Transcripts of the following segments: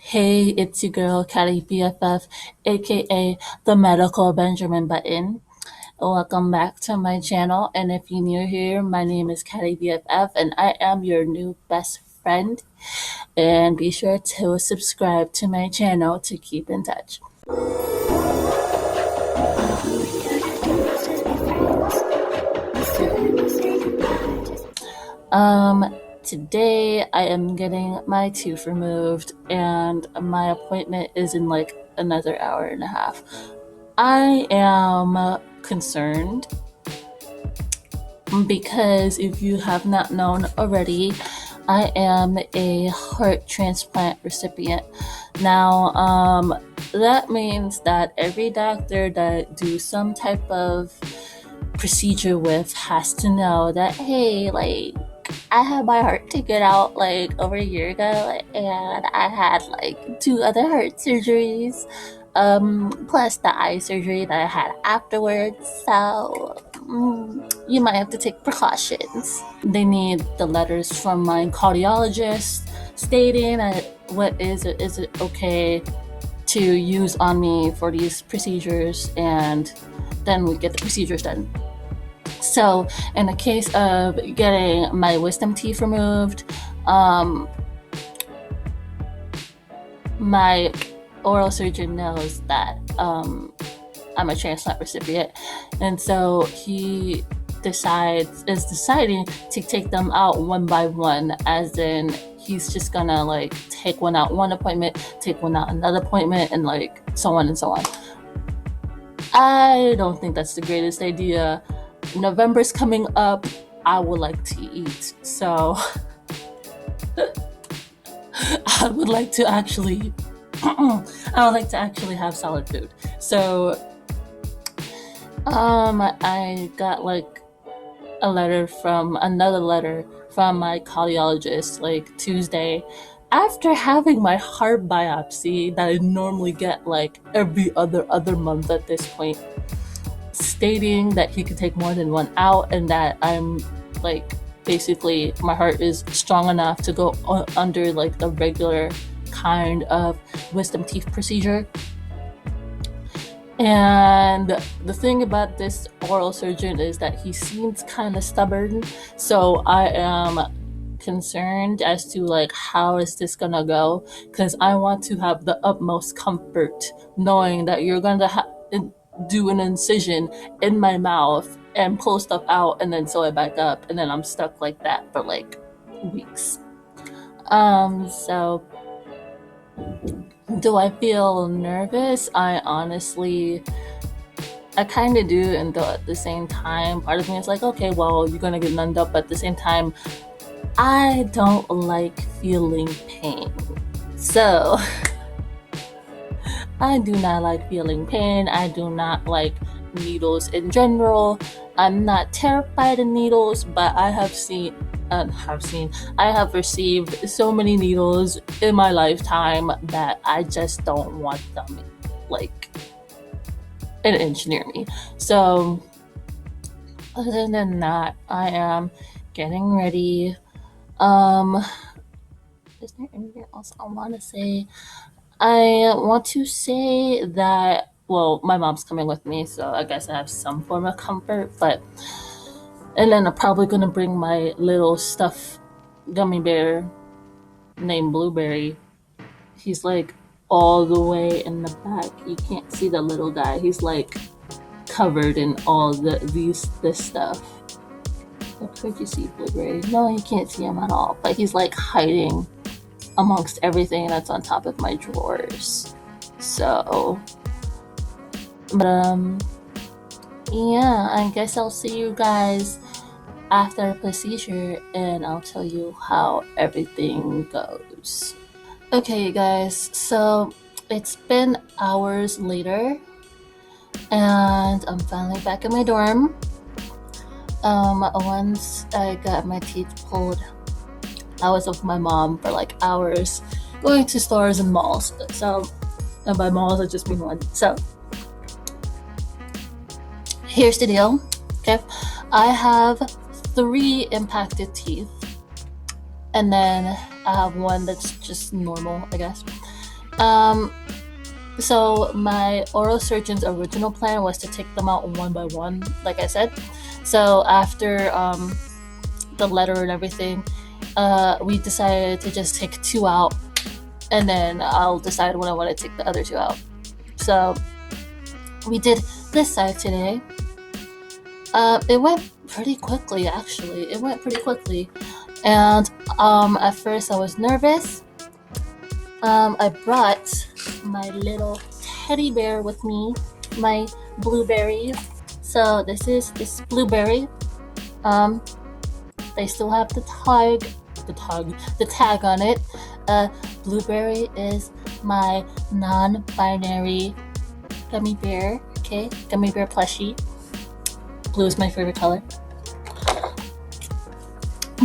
Hey, it's your girl, Catty BFF, aka the Medical Benjamin Button. Welcome back to my channel. And if you're new here, my name is Catty BFF, and I am your new best friend. And be sure to subscribe to my channel to keep in touch. Today I am getting my tooth removed, and my appointment is in like another hour and a half. I am concerned because if you have not known already, I am a heart transplant recipient. Now, that means that every doctor that do some type of procedure with has to know that, hey, like, I had my heart taken out like over a year ago, and I had like 2 other heart surgeries, plus the eye surgery that I had afterwards. So you might have to take precautions. They need the letters from my cardiologist stating that what is it okay to use on me for these procedures, and then we get the procedures done. So, in the case of getting my wisdom teeth removed, my oral surgeon knows that I'm a transplant recipient, and so he is deciding to take them out one by one, as in he's just gonna like take one out one appointment, take one out another appointment, and like so on and so on. I don't think that's the greatest idea. November's coming up. I would like to eat, so I would like to actually have solid food. So I got like another letter from my cardiologist like Tuesday, after having my heart biopsy that I normally get like every other month at this point, stating that he could take more than one out, and that I'm like basically my heart is strong enough to go under like the regular kind of wisdom teeth procedure. And the thing about this oral surgeon is that he seems kind of stubborn, so I am concerned as to like how is this gonna go, because I want to have the utmost comfort knowing that you're gonna do an incision in my mouth and pull stuff out and then sew it back up, and then I'm stuck like that for like weeks. So do I feel nervous? I kind of do, and though at the same time, part of me is like, okay, well, you're gonna get numbed up, but at the same time, I don't like feeling pain. So I do not like feeling pain. I do not like needles in general. I'm not terrified of needles, but I have received so many needles in my lifetime that I just don't want them like an inch near me. So other than that, I am getting ready. Is there anything else I want to say? I want to say that, well, my mom's coming with me, so I guess I have some form of comfort, and then I'm probably gonna bring my little stuffed gummy bear named Blueberry. He's like all the way in the back. You can't see the little guy. He's like covered in all this stuff. Where could you see Blueberry? No, you can't see him at all, but he's like hiding amongst everything that's on top of my drawers. So, but yeah, I guess I'll see you guys after the procedure, and I'll tell you how everything goes. Okay, guys, so it's been hours later, and I'm finally back in my dorm. Once I got my teeth pulled, I was with my mom for like hours going to stores and malls. So, and by malls, I just mean one. So, here's the deal. Okay, I have 3 impacted teeth, and then I have one that's just normal, I guess. Um, so my oral surgeon's original plan was to take them out one by one, like I said. So after the letter and everything, we decided to just take two out, and then I'll decide when I want to take the other two out. So we did this side today. It went pretty quickly, actually. It went pretty quickly. And at first I was nervous. I brought my little teddy bear with me, my blueberry. So this blueberry. Um, they still have the tag on it. Blueberry is my non-binary gummy bear. Okay, gummy bear plushie. Blue is my favorite color.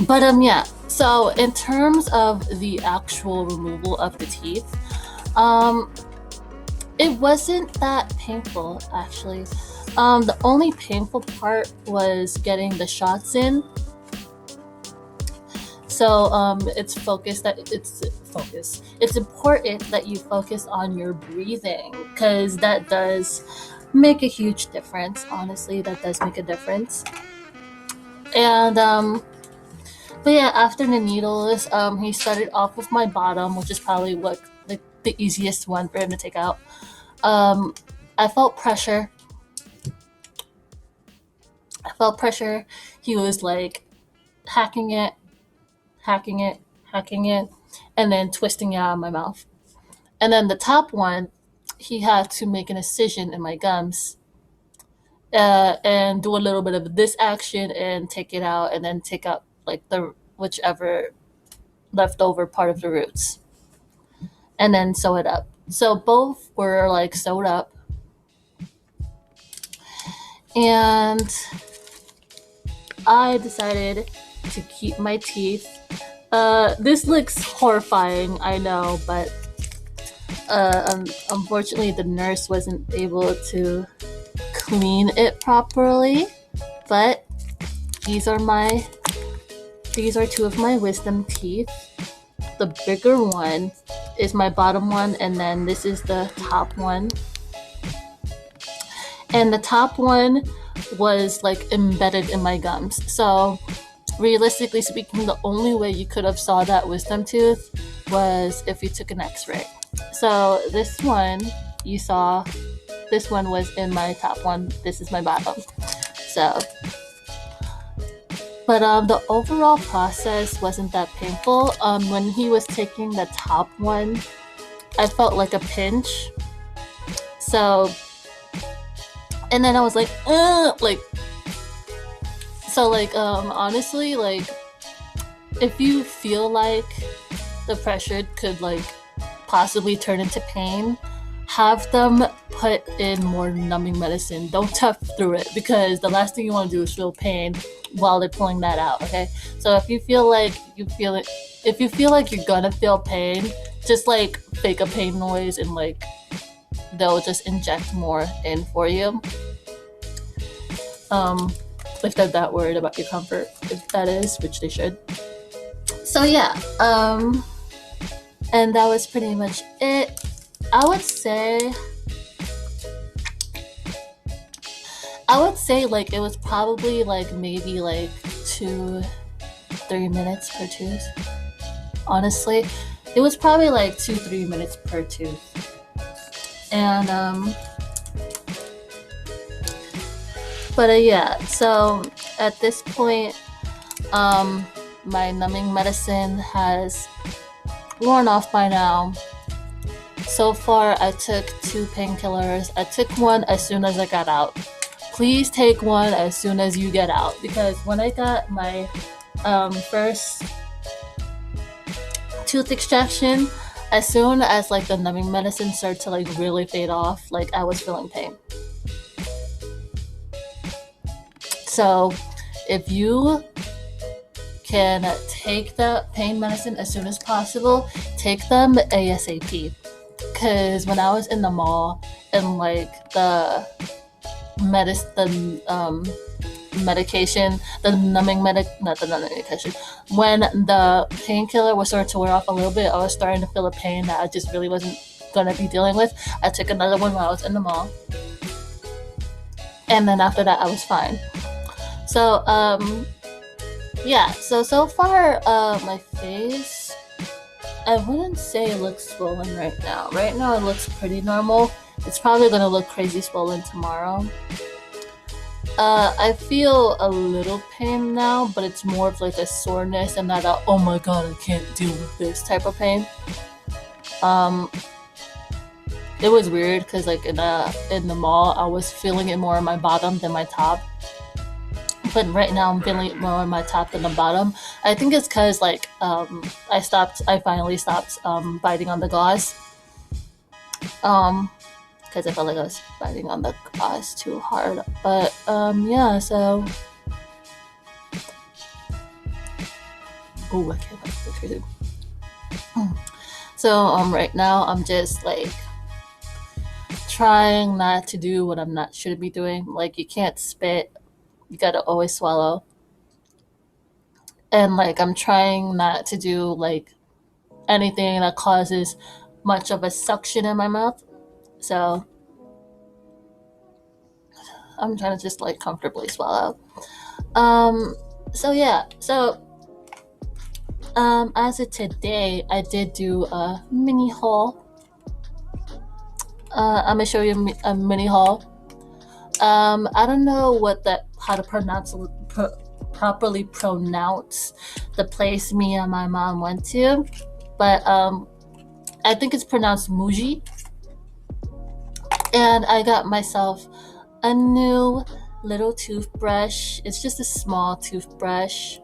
But yeah. So in terms of the actual removal of the teeth, it wasn't that painful actually. The only painful part was getting the shots in. So it's important that you focus on your breathing, because that does make a huge difference. Honestly, that does make a difference. And but yeah, after the needles, he started off with my bottom, which is probably what the easiest one for him to take out. I felt pressure. He was like hacking it, hacking it, hacking it, and then twisting it out of my mouth. And then the top one, he had to make an incision in my gums, and do a little bit of this action and take it out, and then take out like the whichever leftover part of the roots, and then sew it up. So both were like sewed up, and I decided to keep my teeth. This looks horrifying, I know, but unfortunately the nurse wasn't able to clean it properly. But these are two of my wisdom teeth. The bigger one is my bottom one, and then this is the top one. And the top one was like embedded in my gums. So realistically speaking, the only way you could have saw that wisdom tooth was if you took an x-ray. So this one you saw, this one was in my top one, this is my bottom. So but the overall process wasn't that painful. When he was taking the top one, I felt like a pinch. So, and then I was like, honestly, like, if you feel like the pressure could like possibly turn into pain, have them put in more numbing medicine. Don't tough through it, because the last thing you want to do is feel pain while they're pulling that out. Okay, so if you feel like you're gonna feel pain, just like fake a pain noise, and like they'll just inject more in for you. If they're that worried about your comfort, if that is, which they should. So yeah, and that was pretty much it. I would say like it was probably like maybe like 2-3 minutes per tooth. Honestly, it was probably like 2-3 minutes per tooth. And yeah, so at this point, my numbing medicine has worn off by now. So far, I took 2 painkillers. I took one as soon as I got out. Please take one as soon as you get out, because when I got my first tooth extraction, as soon as like the numbing medicine started to like really fade off, like I was feeling pain. So if you can take the pain medicine as soon as possible, take them ASAP. Because when I was in the mall and like the medication, when the painkiller was starting to wear off a little bit, I was starting to feel a pain that I just really wasn't gonna be dealing with. I took another one while I was in the mall, and then after that I was fine. So yeah, so far my face, I wouldn't say it looks swollen right now. Right now it looks pretty normal. It's probably gonna look crazy swollen tomorrow. I feel a little pain now, but it's more of like a soreness and not a oh my god I can't deal with this type of pain. It was weird because like in the mall I was feeling it more on my bottom than my top. But right now I'm feeling it more on my top than the bottom. I think it's because like I finally stopped biting on the gauze. Because I felt like I was biting on the gauze too hard. But yeah, so I can't that's crazy. So right now I'm just like trying not to do what I'm not shouldn't be doing. Like you can't spit, you gotta always swallow. And like I'm trying not to do like anything that causes much of a suction in my mouth. So I'm trying to just like comfortably swallow. Um so yeah, so as of today I did do a mini haul. I'm gonna show you a mini haul. I don't know how to properly pronounce the place me and my mom went to, but I think it's pronounced Muji. And I got myself a new little toothbrush. It's just a small toothbrush,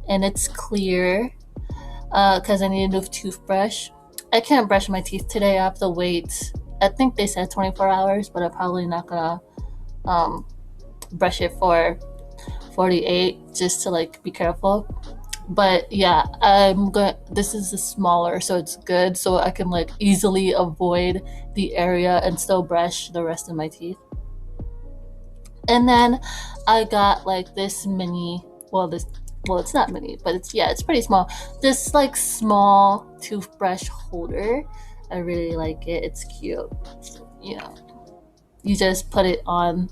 and it's clear because I need a new toothbrush. I can't brush my teeth today. I have to wait. I think they said 24 hours, but I'm probably not gonna brush it for 48 just to like be careful. But yeah, this is a smaller, so it's good, so I can like easily avoid the area and still brush the rest of my teeth. And then I got like this mini, it's not mini, but it's pretty small. This like small toothbrush holder. I really like it. It's cute. You know, you just put it on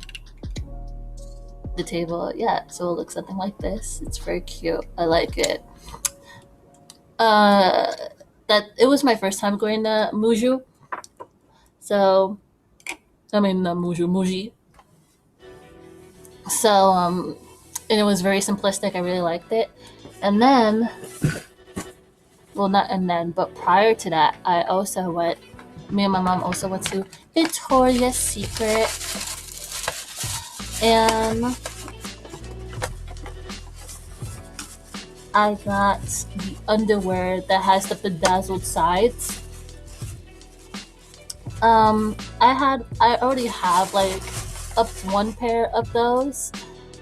the table. Yeah, so it looks something like this. It's very cute. I like it. That it was my first time going to Muju. So Muji. So and it was very simplistic. I really liked it. And then not and then, but prior to that, me and my mom also went to Victoria's Secret. And I got the underwear that has the bedazzled sides. I already have like one pair of those,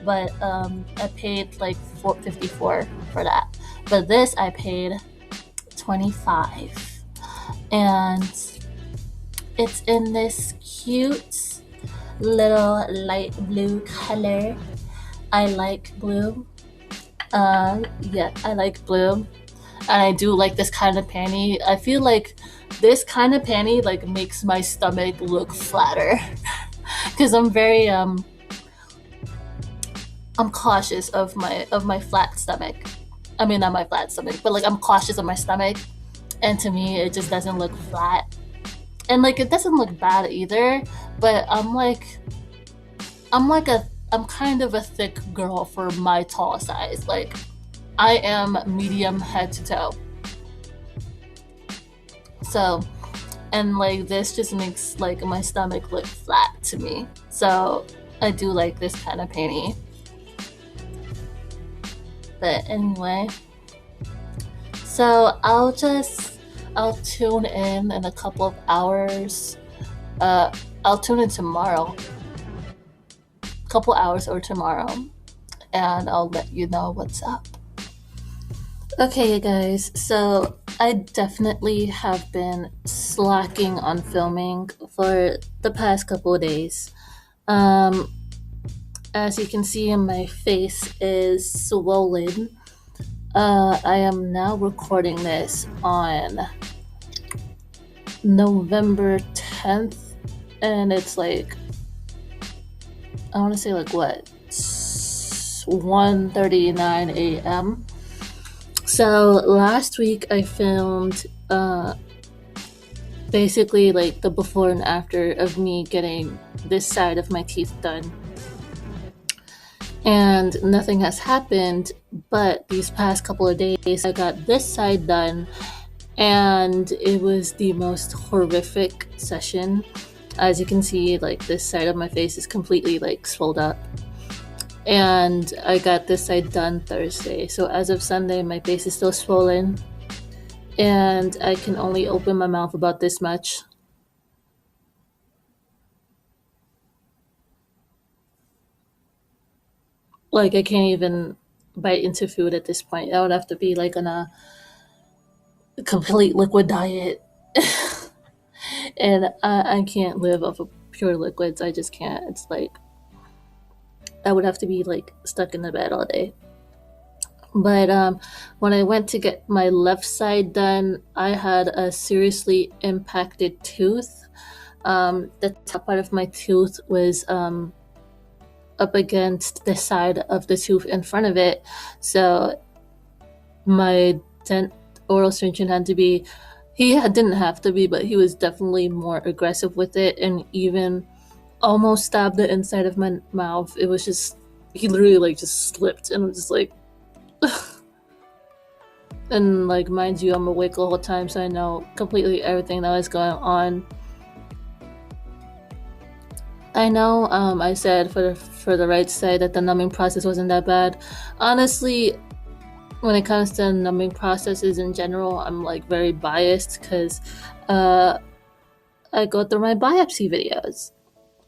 but I paid like $54 for that. But this I paid $25, and it's in this cute little light blue color. I like blue. Yeah, I like blue, and I do like this kind of panty. I feel like this kind of panty like makes my stomach look flatter because I'm very I'm cautious of my flat stomach. I mean, not my flat stomach, but like I'm cautious of my stomach, and to me it just doesn't look flat, and like it doesn't look bad either. But I'm kind of a thick girl for my tall size. Like I am medium head to toe. So, and like this just makes like my stomach look flat to me. So I do like this kind of panty. But anyway, so I'll tune in a couple of hours. I'll tune in tomorrow. Couple hours or tomorrow, and I'll let you know what's up. Okay, you guys, so I definitely have been slacking on filming for the past couple of days. As you can see, my face is swollen. I am now recording this on November 10th, and it's like, I want to say like what, 1:39 a.m. So last week I filmed basically like the before and after of me getting this side of my teeth done. And nothing has happened, but these past couple of days I got this side done, and it was the most horrific session. As you can see, like this side of my face is completely like swelled up. And I got this side done Thursday. So as of Sunday, my face is still swollen, and I can only open my mouth about this much. Like I can't even bite into food at this point. I would have to be like on a complete liquid diet. And I can't live off of pure liquids. I just can't. It's like I would have to be like stuck in the bed all day. But when I went to get my left side done, I had a seriously impacted tooth. The top part of my tooth was up against the side of the tooth in front of it. So my oral surgeon had to be, didn't have to be, but he was definitely more aggressive with it, and even almost stabbed the inside of my mouth. It was just, he literally like just slipped, and I was just like, and like mind you, I'm awake the whole time, so I know completely everything that was going on. I know I said for the right side that the numbing process wasn't that bad. Honestly, when it comes to numbing processes in general, I'm like very biased because I go through my biopsy videos.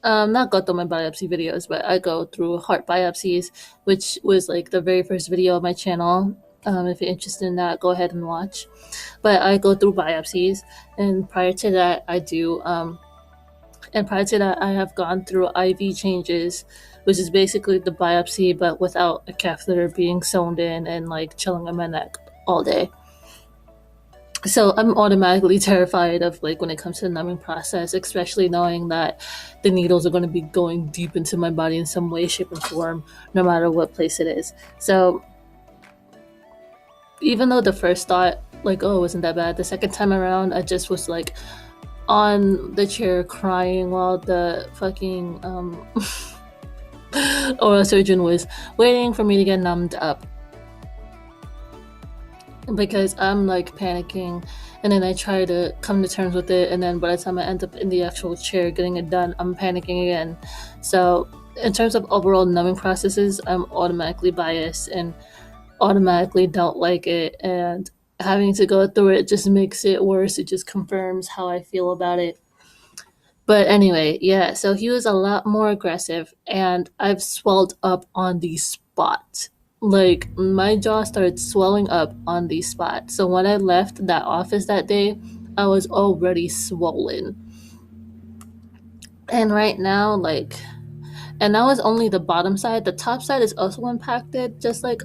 Not go through my biopsy videos, but I go through heart biopsies, which was like the very first video of my channel. If you're interested in that, go ahead and watch. But I go through biopsies, and prior to that, I have gone through IV changes, which is basically the biopsy, but without a catheter being sewn in and like chilling on my neck all day. So I'm automatically terrified of like when it comes to the numbing process, especially knowing that the needles are going to be going deep into my body in some way, shape, and form, no matter what place it is. So even though the first thought, like, oh, it wasn't that bad, the second time around, I just was like on the chair crying while the fucking oral surgeon was waiting for me to get numbed up, because I'm like panicking, and then I try to come to terms with it, and then by the time I end up in the actual chair getting it done, I'm panicking again. So in terms of overall numbing processes, I'm automatically biased and automatically don't like it, and having to go through it just makes it worse. It just confirms how I feel about it. But anyway, yeah, so he was a lot more aggressive, and I've swelled up on the spot. Like, my jaw started swelling up on the spot. So when I left that office that day, I was already swollen. And right now, like, and that was only the bottom side. The top side is also impacted, just like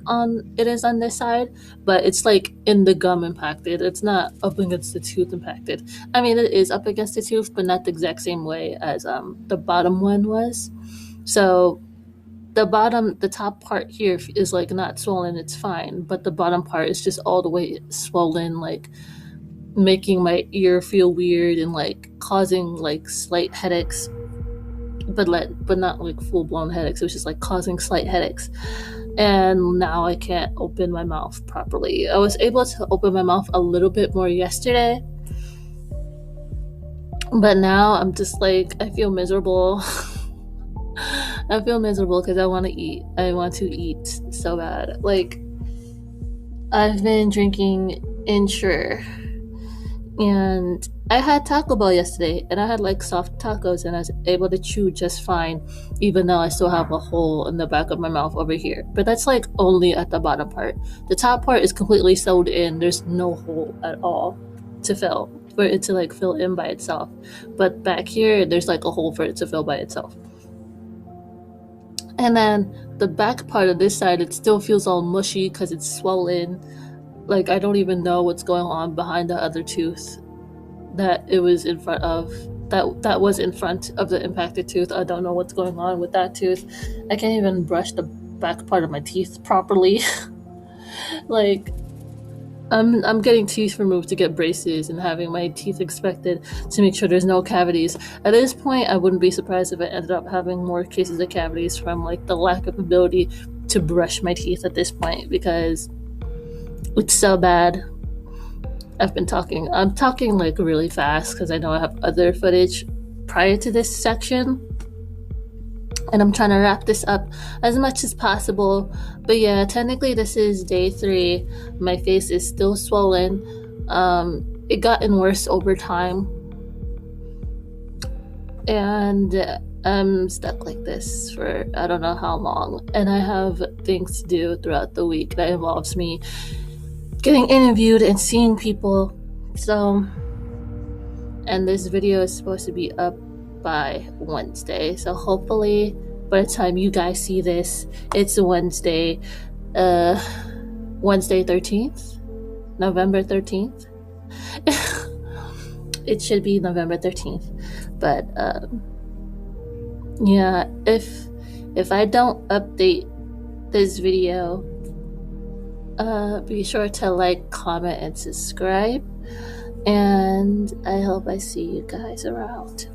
it is on this side, but it's like in the gum impacted. It's not up against the tooth impacted. I mean, it is up against the tooth, but not the exact same way as the bottom one was. So the top part here is like not swollen, it's fine, but the bottom part is just all the way swollen, like making my ear feel weird and like causing like slight headaches, but not like full-blown headaches. It was just like causing slight headaches, and now I can't open my mouth properly. I was able to open my mouth a little bit more yesterday, but now I'm just like, I feel miserable. I feel miserable because I want to eat. I want to eat so bad. Like, I've been drinking Ensure, and I had Taco Bell yesterday, and I had like soft tacos, and I was able to chew just fine, even though I still have a hole in the back of my mouth over here. But that's like only at the bottom part. The top part is completely sewed in. There's no hole at all to fill, for it to like fill in by itself. But back here, there's like a hole for it to fill by itself. And then the back part of this side, it still feels all mushy because it's swollen. Like, I don't even know what's going on behind the other tooth. that it was in front of that was in front of the impacted tooth. I don't know what's going on with that tooth. I can't even brush the back part of my teeth properly. Like I'm getting teeth removed to get braces and having my teeth inspected to make sure there's no cavities. At this point, I wouldn't be surprised if I ended up having more cases of cavities from like the lack of ability to brush my teeth at this point, because it's so bad. I'm talking like really fast because I know I have other footage prior to this section, and I'm trying to wrap this up as much as possible. But yeah, technically this is day 3. My face is still swollen. It gotten worse over time, and I'm stuck like this for I don't know how long, and I have things to do throughout the week that involves me getting interviewed and seeing people. So, and this video is supposed to be up by Wednesday, so hopefully by the time you guys see this, it's Wednesday 13th, November 13th. It should be November 13th, but yeah, if I don't update this video, be sure to like, comment, and subscribe, and I hope I see you guys around.